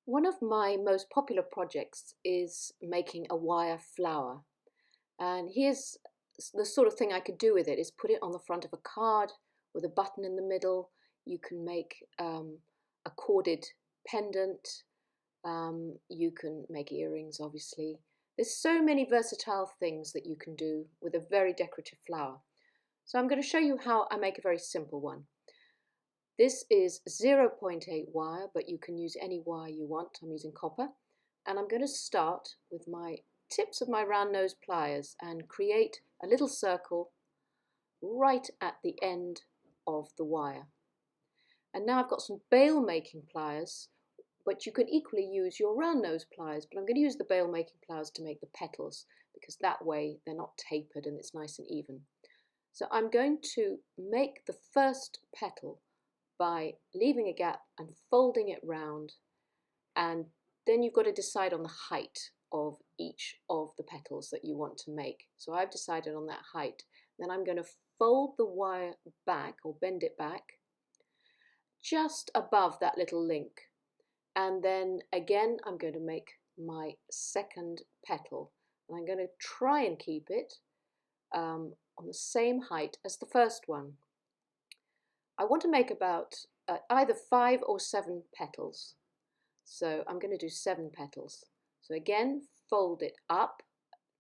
One of my most popular projects is making a wire flower. And here's the sort of thing I could do with it is put it on the front of a card with a button in the middle. You can make a corded pendant. You can make earrings, obviously. There's so many versatile things that you can do with a very decorative flower. So I'm going to show you how I make a very simple one. This is 0.8 wire, but you can use any wire you want. I'm using copper. And I'm going to start with my tips of my round nose pliers and create a little circle right at the end of the wire. And now I've got some bail making pliers, but you can equally use your round nose pliers, but I'm going to use the bail making pliers to make the petals because that way they're not tapered and it's nice and even. So I'm going to make the first petal by leaving a gap and folding it round, and then you've got to decide on the height of each of the petals that you want to make. So I've decided on that height. Then I'm going to fold the wire back or bend it back just above that little link, and then again I'm going to make my second petal, and I'm going to try and keep it on the same height as the first one. I want to make about either 5 or 7 petals. So I'm going to do 7 petals. So again, fold it up,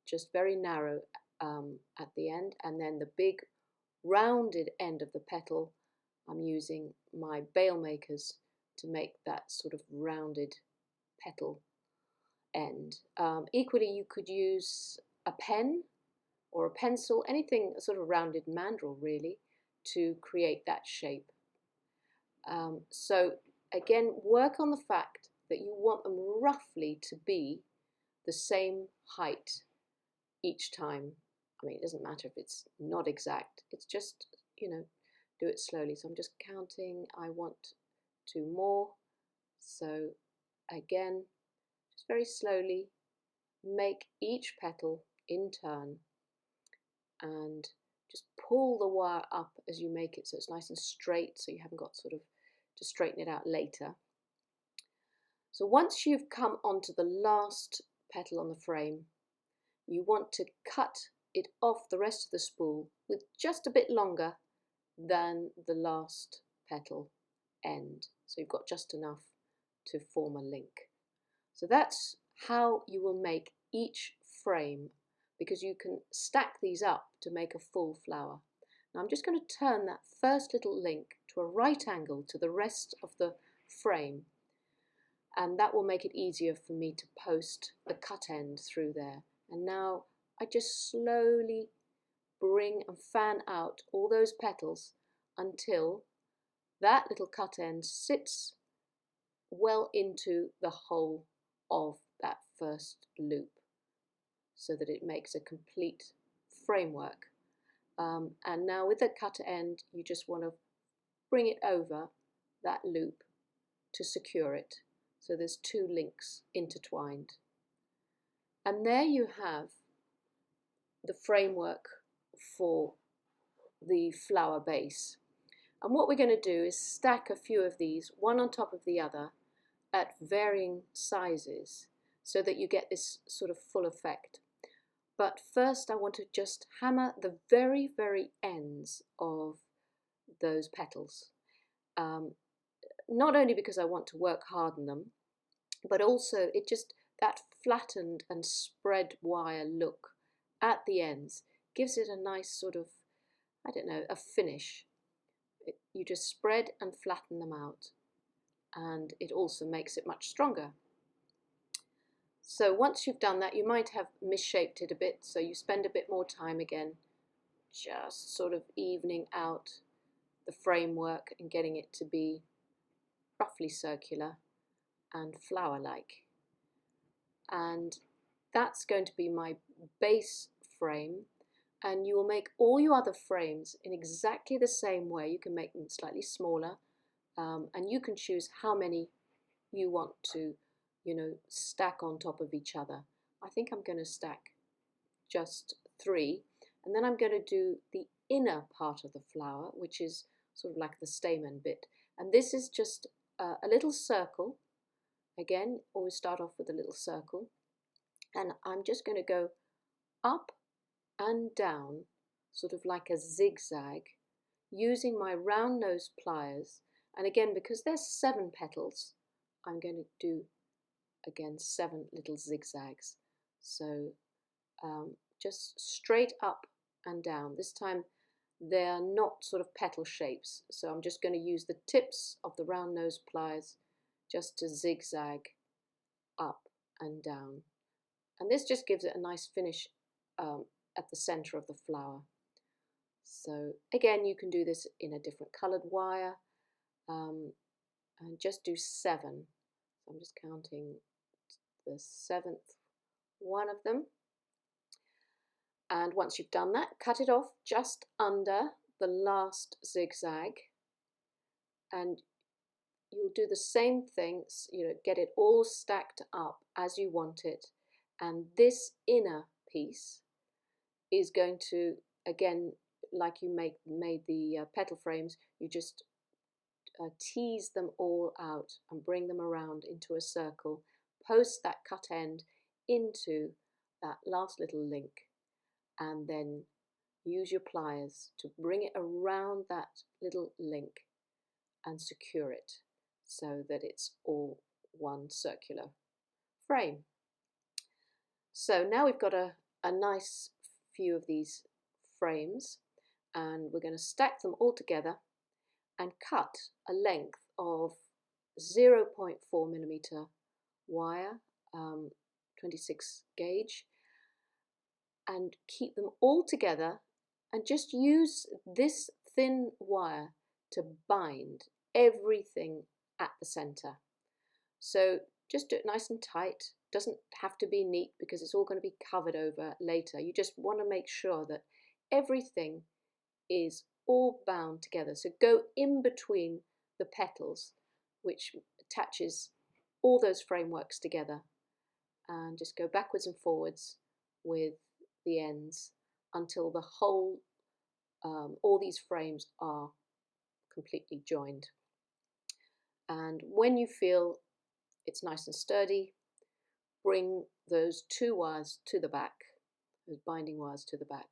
just very narrow at the end, and then the big rounded end of the petal, I'm using my bail makers to make that sort of rounded petal end. Equally, you could use a pen or a pencil, anything, a sort of rounded mandrel really, to create that shape. So again, work on the fact that you want them roughly to be the same height each time. I mean, it doesn't matter if it's not exact, it's just, do it slowly. So I'm just counting, I want 2 more. So again, just very slowly make each petal in turn and just pull the wire up as you make it so it's nice and straight, so you haven't got sort of to straighten it out later. So once you've come onto the last petal on the frame, you want to cut it off the rest of the spool with just a bit longer than the last petal end. So you've got just enough to form a link. So that's how you will make each frame, because you can stack these up to make a full flower. Now I'm just going to turn that first little link to a right angle to the rest of the frame, and that will make it easier for me to post the cut end through there. And now I just slowly bring and fan out all those petals until that little cut end sits well into the hole of that first loop, so that it makes a complete framework. And now with the cut end, you just want to bring it over that loop to secure it. So there's 2 links intertwined. And there you have the framework for the flower base. And what we're going to do is stack a few of these, one on top of the other, at varying sizes, so that you get this sort of full effect. But first I want to just hammer the very, very ends of those petals. Not only because I want to work hard on them, but also that flattened and spread wire look at the ends gives it a nice sort of, I don't know, a finish. You just spread and flatten them out, and it also makes it much stronger. So once you've done that, you might have misshaped it a bit, so you spend a bit more time again just sort of evening out the framework and getting it to be roughly circular and flower-like. And that's going to be my base frame, and you will make all your other frames in exactly the same way. You can make them slightly smaller, and you can choose how many you want to stack on top of each other. I think I'm going to stack just 3, and then I'm going to do the inner part of the flower, which is sort of like the stamen bit. And this is just a little circle Again, always start off with a little circle, and I'm just going to go up and down, sort of like a zigzag, using my round nose pliers. And again, because there's 7 petals, I'm going to do again 7 little zigzags. So just straight up and down. This time they're not sort of petal shapes, so I'm just going to use the tips of the round nose pliers just to zigzag up and down. And this just gives it a nice finish at the center of the flower. So again, you can do this in a different colored wire, and just do 7. So I'm just counting the 7th one of them. And once you've done that, cut it off just under the last zigzag, and you'll do the same thing, get it all stacked up as you want it. And this inner piece is going to, again, like you made the petal frames, you just tease them all out and bring them around into a circle, post that cut end into that last little link, and then use your pliers to bring it around that little link and secure it so that it's all one circular frame. So now we've got a nice few of these frames, and we're going to stack them all together and cut a length of 0.4 millimeter wire, 26 gauge, and keep them all together, and just use this thin wire to bind everything at the center. So just do it nice and tight. Doesn't have to be neat because it's all going to be covered over later. You just want to make sure that everything is all bound together. So go in between the petals, which attaches all those frameworks together, and just go backwards and forwards with the ends until the whole, all these frames are completely joined. And when you feel it's nice and sturdy, bring those 2 wires to the back, those binding wires to the back,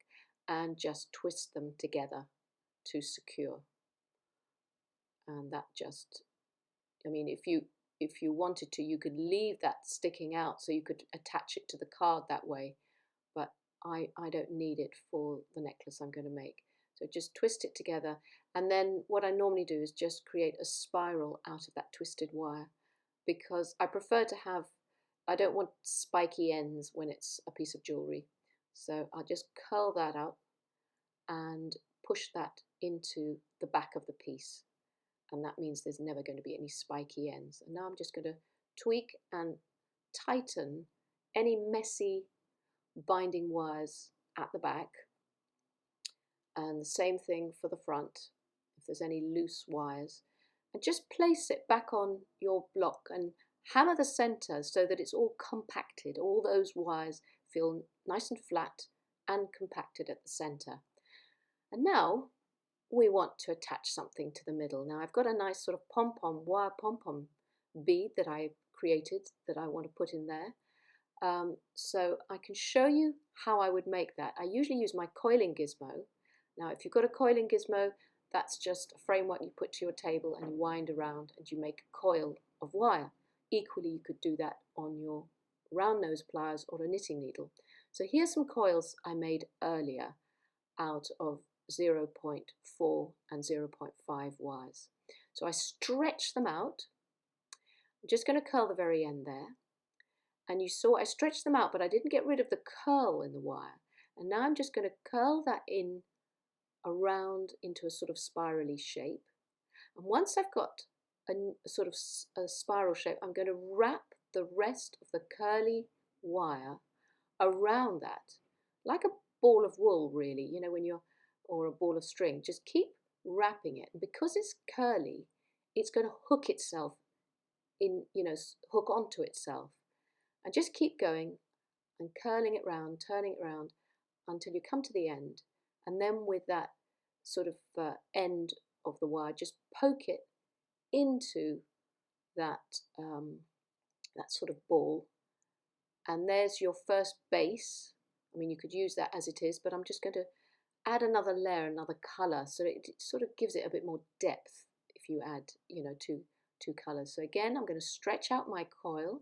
and just twist them together to secure. And that just, I mean, if you wanted to, you could leave that sticking out so you could attach it to the card that way, but I don't need it for the necklace I'm going to make. So just twist it together, and then what I normally do is just create a spiral out of that twisted wire, because I prefer to have, I don't want spiky ends when it's a piece of jewellery. So I'll just curl that up and push that into the back of the piece, and that means there's never going to be any spiky ends. And now I'm just going to tweak and tighten any messy binding wires at the back, and the same thing for the front if there's any loose wires, and just place it back on your block and hammer the center so that it's all compacted. All those wires feel nice and flat and compacted at the center. And now we want to attach something to the middle. Now I've got a nice sort of pom-pom, wire pom-pom bead that I created that I want to put in there. So I can show you how I would make that. I usually use my coiling gizmo. Now if you've got a coiling gizmo, that's just a framework you put to your table and you wind around and you make a coil of wire. Equally, you could do that on your round nose pliers or a knitting needle. So here's some coils I made earlier out of 0.4 and 0.5 wires. So I stretch them out. I'm just going to curl the very end there. And you saw I stretched them out, but I didn't get rid of the curl in the wire. And now I'm just going to curl that in around into a sort of spirally shape. And once I've got a sort of a spiral shape, I'm going to wrap the rest of the curly wire around that, like a ball of wool, really, you know, when you're, or a ball of string. Just keep wrapping it. And because it's curly, it's going to hook itself in, you know, hook onto itself. And just keep going and curling it round, turning it round until you come to the end. And then with that sort of end of the wire, just poke it into that that sort of ball. And there's your first base. I mean, you could use that as it is, but I'm just going to add another layer, another colour, so it sort of gives it a bit more depth if you add, you know, two colours. So again, I'm going to stretch out my coil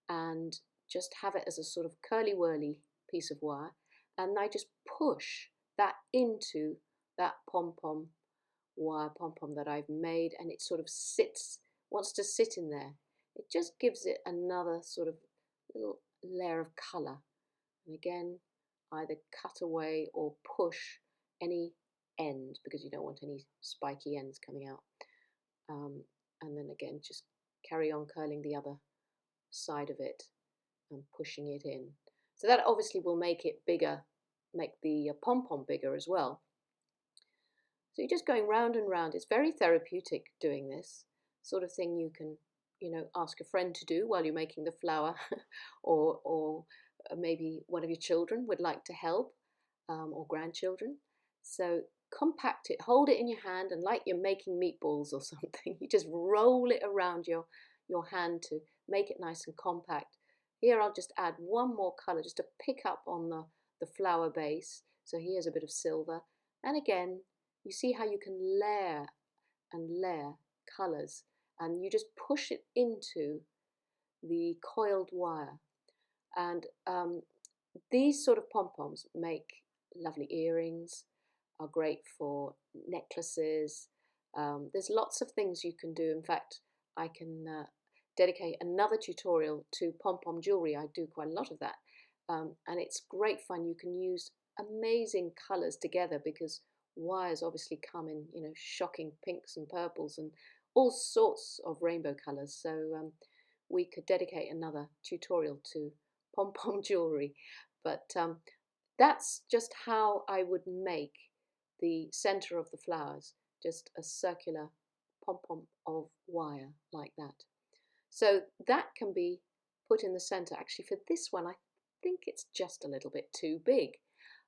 and just have it as a sort of curly-whirly piece of wire, and I just push that into that pom-pom wire pom-pom that I've made, and it sort of wants to sit in there. It just gives it another sort of little layer of colour. And again, either cut away or push any end, because you don't want any spiky ends coming out. And then again, just carry on curling the other side of it and pushing it in. So that obviously will make it bigger, make the pom-pom bigger as well. So you're just going round and round. It's very therapeutic doing this sort of thing. You can, you know, ask a friend to do while you're making the flower, or maybe one of your children would like to help, or grandchildren. So compact it, hold it in your hand, and like you're making meatballs or something, you just roll it around your hand to make it nice and compact. Here I'll just add one more colour just to pick up on the flower base. So here's a bit of silver, and again, you see how you can layer and layer colours, and you just push it into the coiled wire. And these sort of pom-poms make lovely earrings, are great for necklaces. There's lots of things you can do. In fact, I can dedicate another tutorial to pom-pom jewellery. I do quite a lot of that. And it's great fun. You can use amazing colours together, because wires obviously come in, you know, shocking pinks and purples and all sorts of rainbow colours. So we could dedicate another tutorial to pom-pom jewellery. But that's just how I would make the centre of the flowers, just a circular pom-pom of wire like that. So that can be put in the centre. Actually, for this one, I think it's just a little bit too big.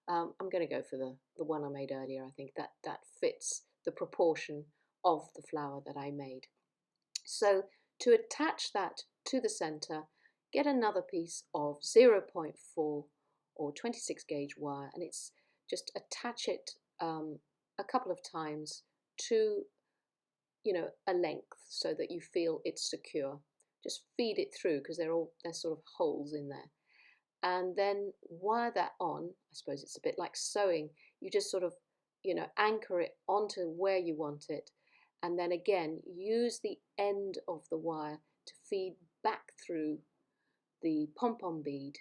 I'm going to go for the one I made earlier. I think that fits the proportion of the flower that I made. So to attach that to the centre, get another piece of 0.4 or 26 gauge wire, and it's just attach it a couple of times to, you know, a length, so that you feel it's secure. Just feed it through, because there's sort of holes in there. And then wire that on. I suppose it's a bit like sewing. You just sort of, you know, anchor it onto where you want it, and then again use the end of the wire to feed back through the pom-pom bead.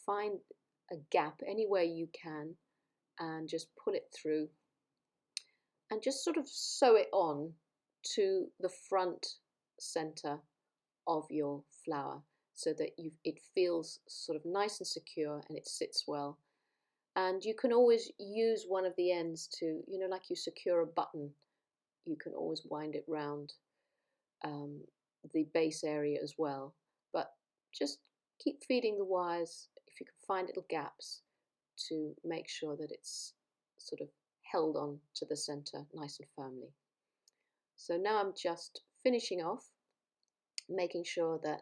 Find a gap anywhere you can and just pull it through, and just sort of sew it on to the front center of your flower, so that it feels sort of nice and secure and it sits well. And you can always use one of the ends to, you know, like you secure a button, you can always wind it round the base area as well. But just keep feeding the wires, if you can find little gaps, to make sure that it's sort of held on to the center nice and firmly. So now I'm just finishing off, making sure that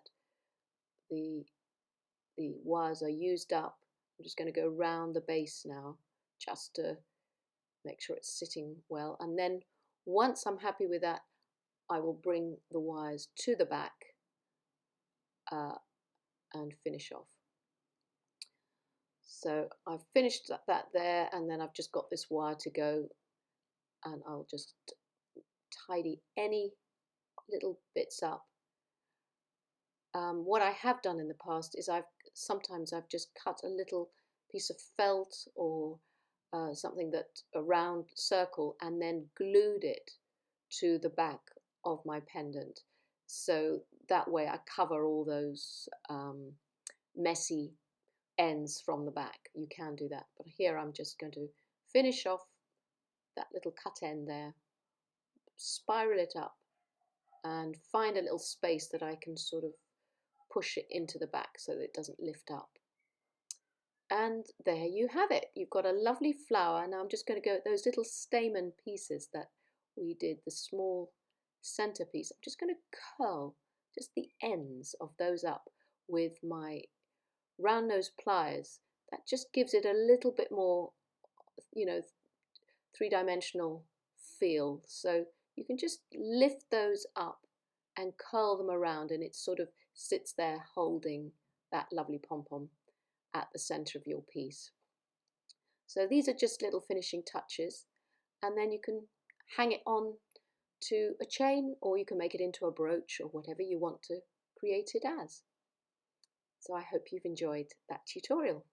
the wires are used up. I'm just going to go round the base now, just to make sure it's sitting well. And then once I'm happy with that, I will bring the wires to the back and finish off. So I've finished that there, and then I've just got this wire to go, and I'll just tidy any little bits up. What I have done in the past is sometimes I've just cut a little piece of felt or something, that a round circle, and then glued it to the back of my pendant. So that way I cover all those messy ends from the back. You can do that, but here I'm just going to finish off that little cut end there, spiral it up, and find a little space that I can sort of push it into the back so that it doesn't lift up. And there you have it. You've got a lovely flower. Now I'm just going to go at those little stamen pieces that we did, the small centerpiece. I'm just going to curl just the ends of those up with my round nose pliers. That just gives it a little bit more, you know, three-dimensional feel. So you can just lift those up and curl them around, and it sort of sits there holding that lovely pom-pom at the center of your piece. So these are just little finishing touches, and then you can hang it on to a chain, or you can make it into a brooch, or whatever you want to create it as. So I hope you've enjoyed that tutorial.